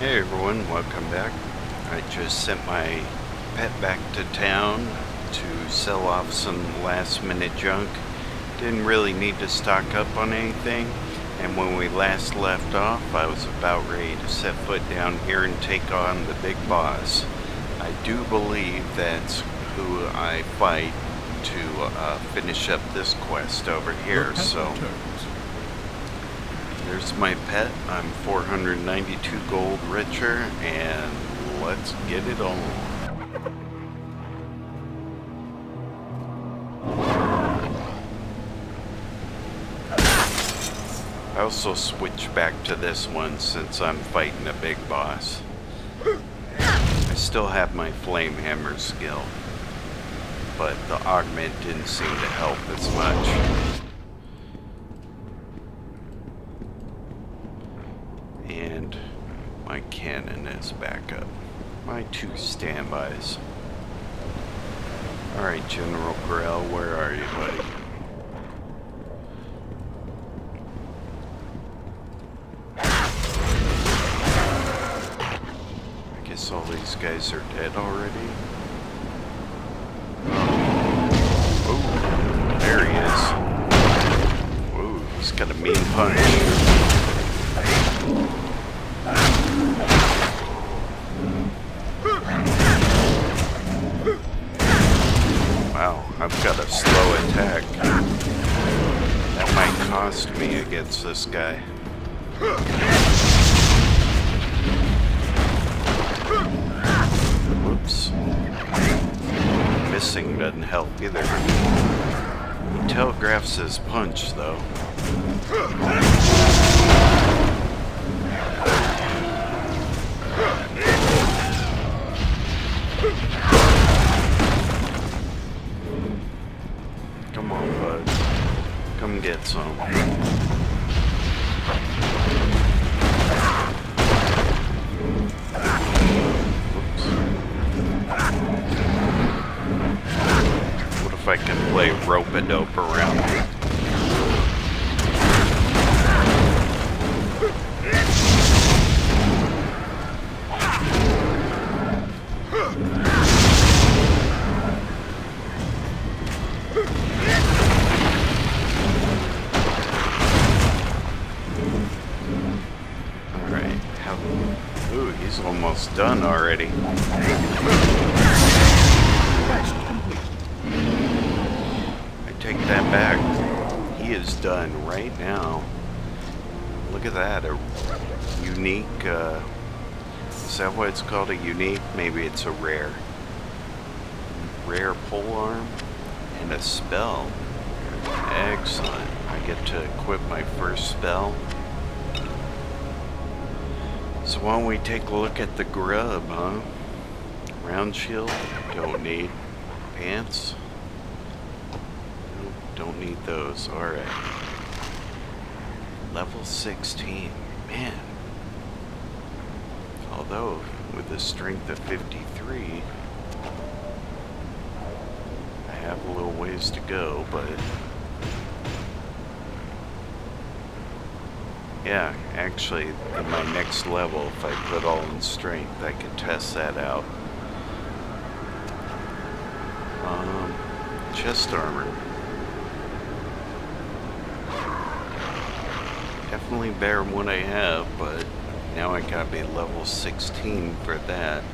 Hey everyone, welcome back. I just sent my pet back to town to sell off some last minute junk. Didn't really need to stock up on anything, and when we last left off I was about ready to set foot down here and take on the big boss. I do believe that's who I fight to finish up this quest over here, so there's my pet. I'm 492 gold richer, and let's get it on. I also switched back to this one since I'm fighting a big boss. I still have my flame hammer skill, but the augment didn't seem to help as much. And my cannon is back up. My two standbys. Alright, General Grell, where are you, buddy? I guess all these guys are dead already. Oh, there he is. Ooh, he's got a mean punch. Wow, I've got a slow attack. That might cost me against this guy. Whoops. Missing doesn't help either. He telegraphs his punch, though. Come on, bud. Come get some. Whoops. What if I can play rope-a-dope around me? Ooh, he's almost done already. I take that back. He is done right now. Look at that, a unique, is that what it's called, a unique? Maybe it's a rare. Rare polearm and a spell. Excellent. I get to equip my first spell. So why don't we take a look at the grub, huh? Round shield, don't need. Pants, nope, don't need those. Alright. Level 16, man. Although, with a strength of 53, I have a little ways to go, but yeah, actually, in my next level, if I put all in strength, I can test that out. Chest armor. Definitely better than what I have, but now I gotta be level 16 for that.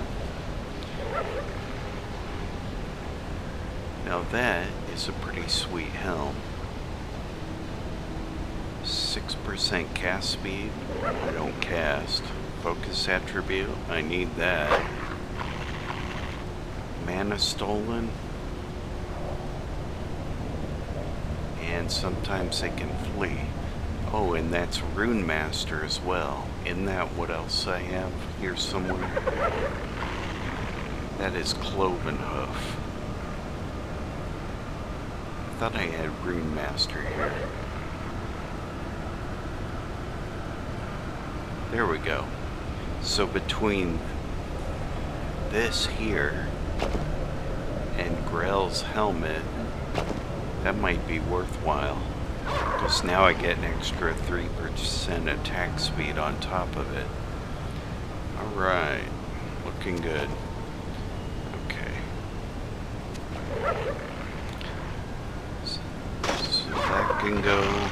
Now that is a pretty sweet helm. 6% cast speed, I don't cast. Focus attribute, I need that. Mana stolen. And sometimes they can flee. Oh, and that's Rune Master as well. Isn't that what else I have here somewhere? That is Cloven Hoof. I thought I had Rune Master here. There we go. So between this here and Grell's helmet, that might be worthwhile. Because now I get an extra 3% attack speed on top of it. Alright. Looking good. Okay. So that can go.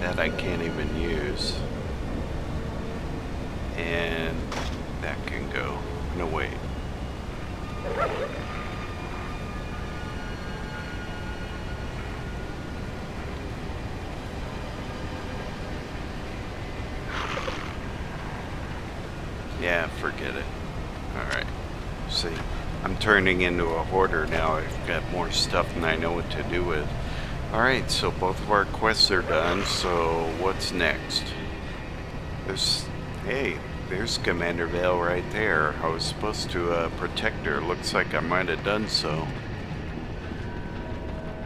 That I can't even use. And that can go. No, wait. Yeah, forget it. Alright. See, I'm turning into a hoarder now. I've got more stuff than I know what to do with. Alright, so both of our quests are done, so what's next? There's Commander Vale right there. I was supposed to protect her. Looks like I might have done so.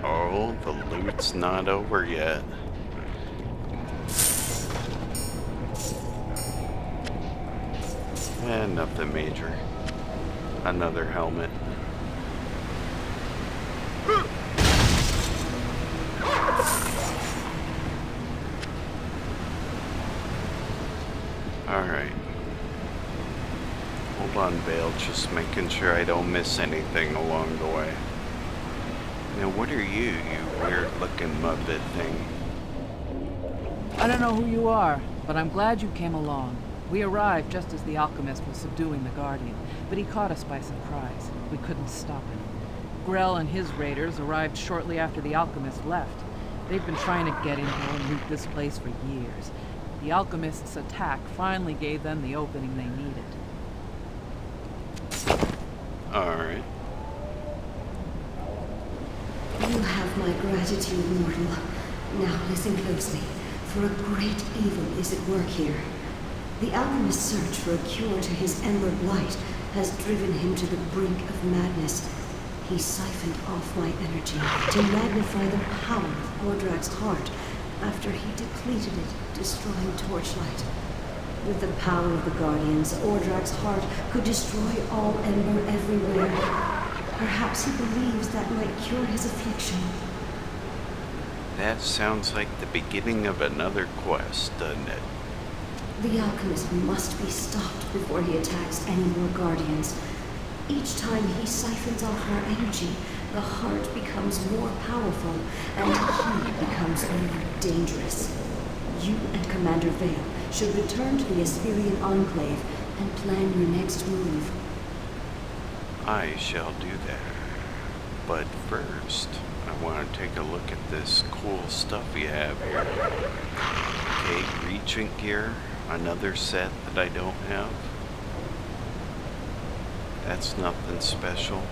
Oh, the loot's not over yet. Nothing major. Another helmet. Alright. Hold on, Vale. Just making sure I don't miss anything along the way. Now, what are you weird-looking Muppet thing? I don't know who you are, but I'm glad you came along. We arrived just as the alchemist was subduing the Guardian, but he caught us by surprise. We couldn't stop him. Grell and his raiders arrived shortly after the alchemist left. They've been trying to get in here and loot this place for years. The alchemist's attack finally gave them the opening they needed. Alright. You have my gratitude, mortal. Now listen closely, for a great evil is at work here. The alchemist's search for a cure to his ember blight has driven him to the brink of madness. He siphoned off my energy to magnify the power of Ordrak's heart after he depleted it, destroying Torchlight. With the power of the Guardians, Ordrak's heart could destroy all ember everywhere. Perhaps he believes that might cure his affliction. That sounds like the beginning of another quest, doesn't it? The alchemist must be stopped before he attacks any more Guardians. Each time he siphons off our energy, the heart becomes more powerful, and he becomes more dangerous. You and Commander Vale should return to the Assyrian Enclave and plan your next move. I shall do that. But first, I want to take a look at this cool stuff you have here. Okay, Regent gear. Another set that I don't have. That's nothing special.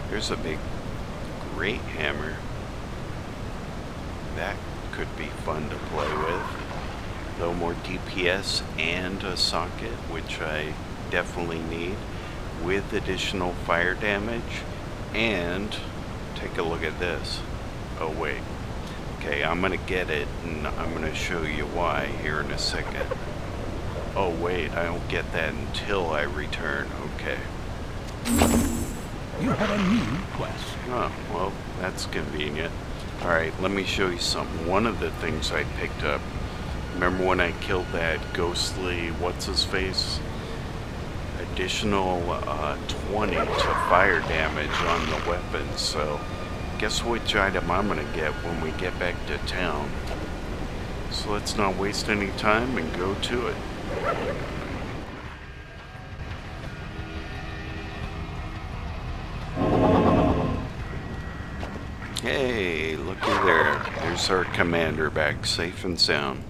There's a big great hammer. That could be fun to play with. A little more DPS and a socket, which I definitely need, with additional fire damage. And take a look at this. Oh wait. Okay, I'm gonna get it, and I'm gonna show you why here in a second. Oh wait, I don't get that until I return. Okay. You have a new quest. Oh, well, that's convenient. Alright, let me show you something. One of the things I picked up, remember when I killed that ghostly, what's-his-face? Additional 20 to fire damage on the weapon, so guess which item I'm gonna get when we get back to town. So let's not waste any time and go to it. Hey, looky there. There's our commander back safe and sound.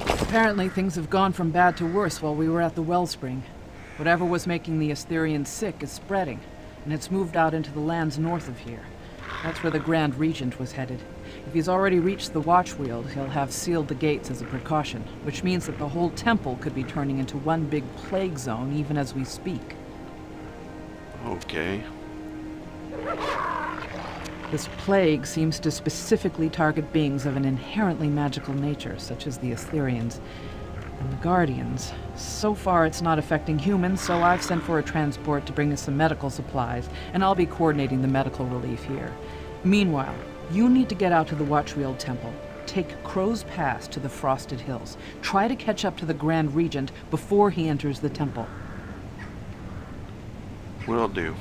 Apparently things have gone from bad to worse while we were at the wellspring. Whatever was making the Assyrians sick is spreading, and it's moved out into the lands north of here. That's where the Grand Regent was headed. If he's already reached the Watchwheel, he'll have sealed the gates as a precaution, which means that the whole temple could be turning into one big plague zone even as we speak. Okay. This plague seems to specifically target beings of an inherently magical nature, such as the Assyrians and the Guardians. So far, it's not affecting humans, so I've sent for a transport to bring us some medical supplies, and I'll be coordinating the medical relief here. Meanwhile, you need to get out to the Watchwheel Temple. Take Crow's Pass to the Frosted Hills. Try to catch up to the Grand Regent before he enters the temple. Will do.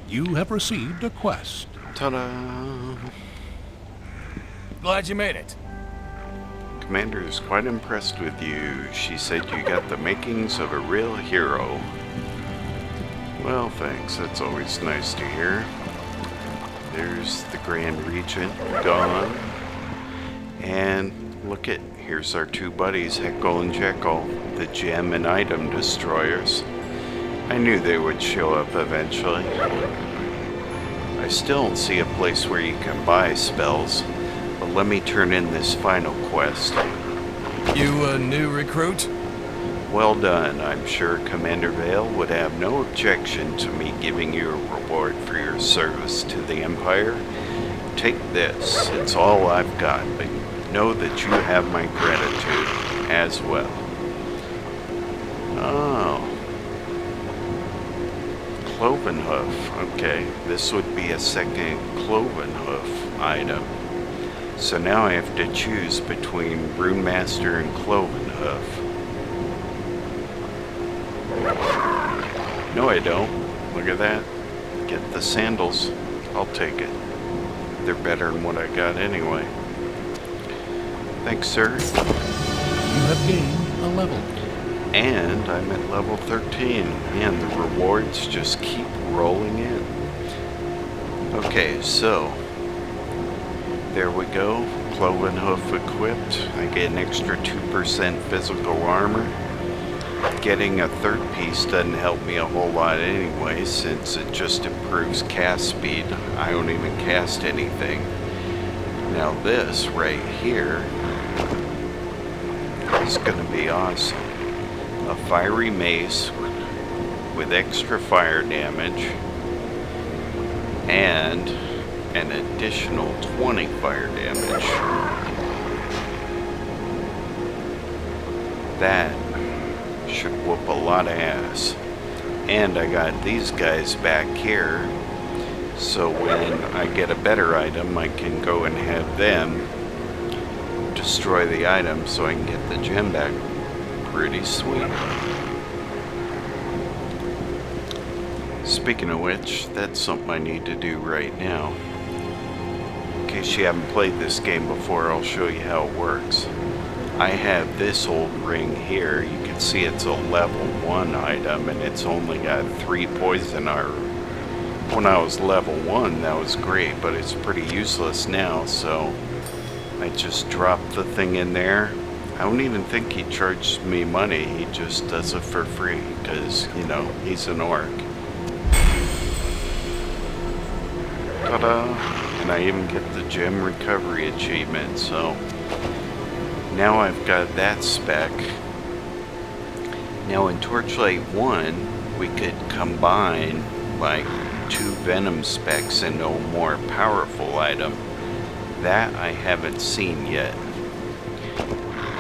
You have received a quest. Ta-da! Glad you made it. Commander is quite impressed with you. She said you got the makings of a real hero. Well, thanks. That's always nice to hear. There's the Grand Regent gone. And look at, here's our two buddies, Heckle and Jekyll, the gem and item destroyers. I knew they would show up eventually. I still don't see a place where you can buy spells, but let me turn in this final quest. You a new recruit? Well done. I'm sure Commander Vale would have no objection to me giving you a reward for your service to the Empire. Take this. It's all I've got, but know that you have my gratitude as well. Oh. Cloven hoof. Okay, this would be a second cloven hoof item. So now I have to choose between Runemaster and Cloven hoof. No, I don't. Look at that. Get the sandals. I'll take it. They're better than what I got anyway. Thanks, sir. You have gained a level. And I'm at level 13. Man, the rewards just keep rolling in. Okay, so there we go. Cloven hoof equipped. I get an extra 2% physical armor. Getting a third piece doesn't help me a whole lot anyway, since it just improves cast speed. I don't even cast anything. Now this right here is going to be awesome. A fiery mace with extra fire damage and an additional 20 fire damage. That should whoop a lot of ass. And I got these guys back here, so when I get a better item I can go and have them destroy the item so I can get the gem back. Pretty sweet. Speaking of which, that's something I need to do right now. In case you haven't played this game before, I'll show you how it works. I have this old ring here. You can see it's a level 1 item and it's only got 3 poison arrows. When I was level 1 that was great, but it's pretty useless now, so I just dropped the thing in there. I don't even think he charged me money, he just does it for free because, you know, he's an orc. Ta-da! And I even get the gem recovery achievement, so now I've got that spec. Now in Torchlight 1, we could combine like 2 venom specs into a more powerful item. That I haven't seen yet.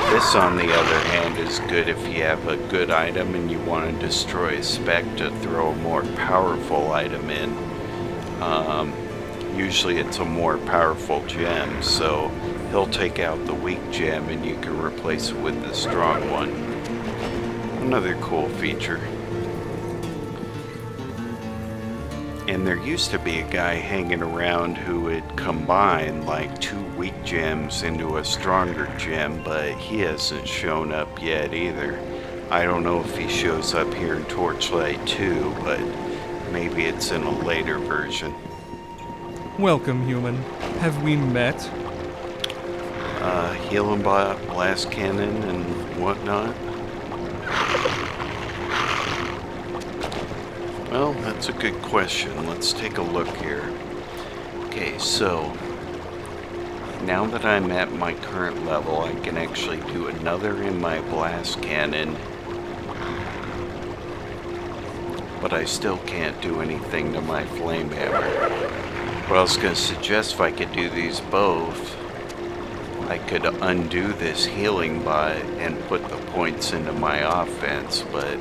This, on the other hand, is good if you have a good item and you want to destroy a spec to throw a more powerful item in. Usually it's a more powerful gem, so he'll take out the weak gem and you can replace it with the strong one. Another cool feature. And there used to be a guy hanging around who would combine like 2 weak gems into a stronger gem, but he hasn't shown up yet either. I don't know if he shows up here in Torchlight 2, but maybe it's in a later version. Welcome, human. Have we met? Healing blast cannon and whatnot. Well, that's a good question. Let's take a look here. Okay, so now that I'm at my current level, I can actually do another in my blast cannon, but I still can't do anything to my flame hammer. What I was going to suggest, if I could do these both, I could undo this healing bot and put the points into my offense, but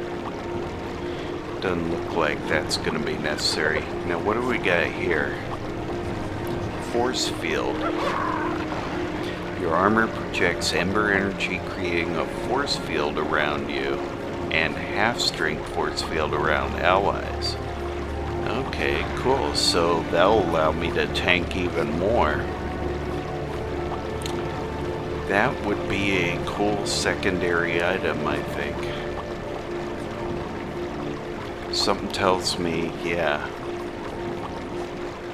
doesn't look like that's going to be necessary. Now what do we got here? force field. Your armor projects ember energy, creating a force field around you, and half-strength force field around allies. Okay, cool. So that'll allow me to tank even more. That would be a cool secondary item, I think. Something tells me, yeah.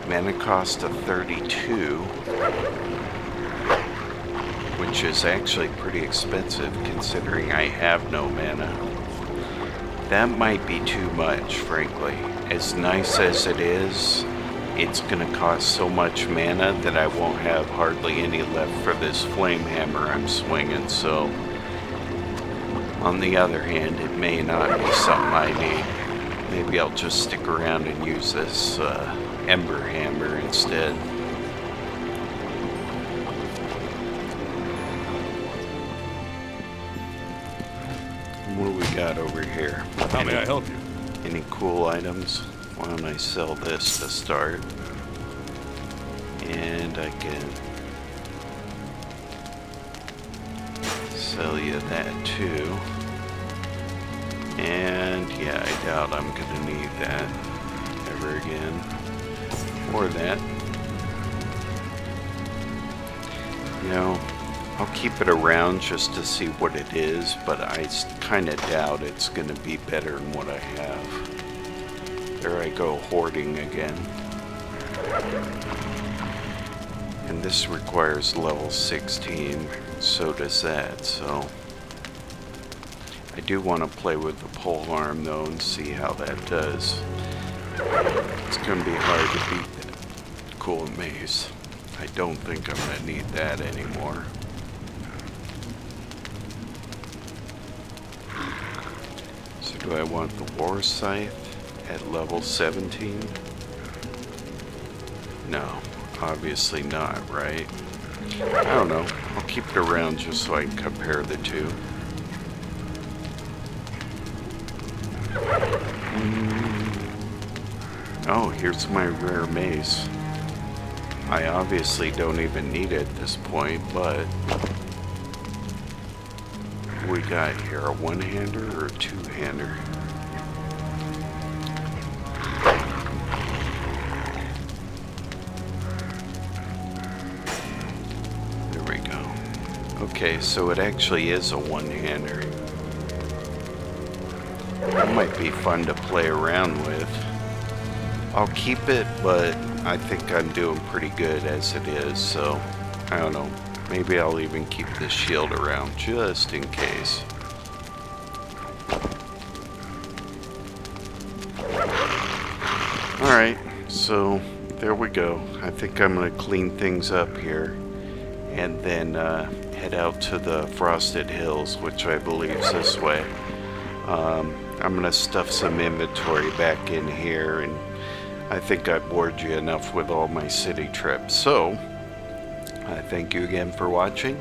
Mana cost of 32, which is actually pretty expensive considering I have no mana. That might be too much, frankly. As nice as it is, it's gonna cost so much mana that I won't have hardly any left for this flame hammer I'm swinging, so on the other hand, it may not be something I need. Maybe I'll just stick around and use this ember hammer instead. What do we got over here? How may I help you? Any cool items? Why don't I sell this to start? And I can sell you that too. And yeah, I doubt I'm gonna need that ever again. Or that. You know, I'll keep it around just to see what it is, but I kind of doubt it's gonna be better than what I have. There I go, hoarding again. And this requires level 16, so does that, so I do want to play with the polearm though and see how that does. It's going to be hard to beat that cool mace. I don't think I'm going to need that anymore. So do I want the war scythe at level 17? No, obviously not, right? I don't know. I'll keep it around just so I can compare the two. Oh, here's my rare mace. I obviously don't even need it at this point, but what we got here, a one-hander or a two-hander? There we go. Okay, so it actually is a one-hander. That might be fun to play around with. I'll keep it, but I think I'm doing pretty good as it is, so I don't know. Maybe I'll even keep this shield around just in case. Alright, so there we go. I think I'm going to clean things up here and then head out to the Frosted Hills, which I believe is this way. I'm going to stuff some inventory back in here, and I think I bored you enough with all my city trips. So, I thank you again for watching,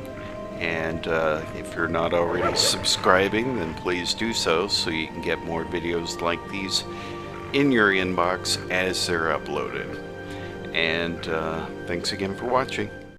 and if you're not already subscribing, then please do so you can get more videos like these in your inbox as they're uploaded. And thanks again for watching.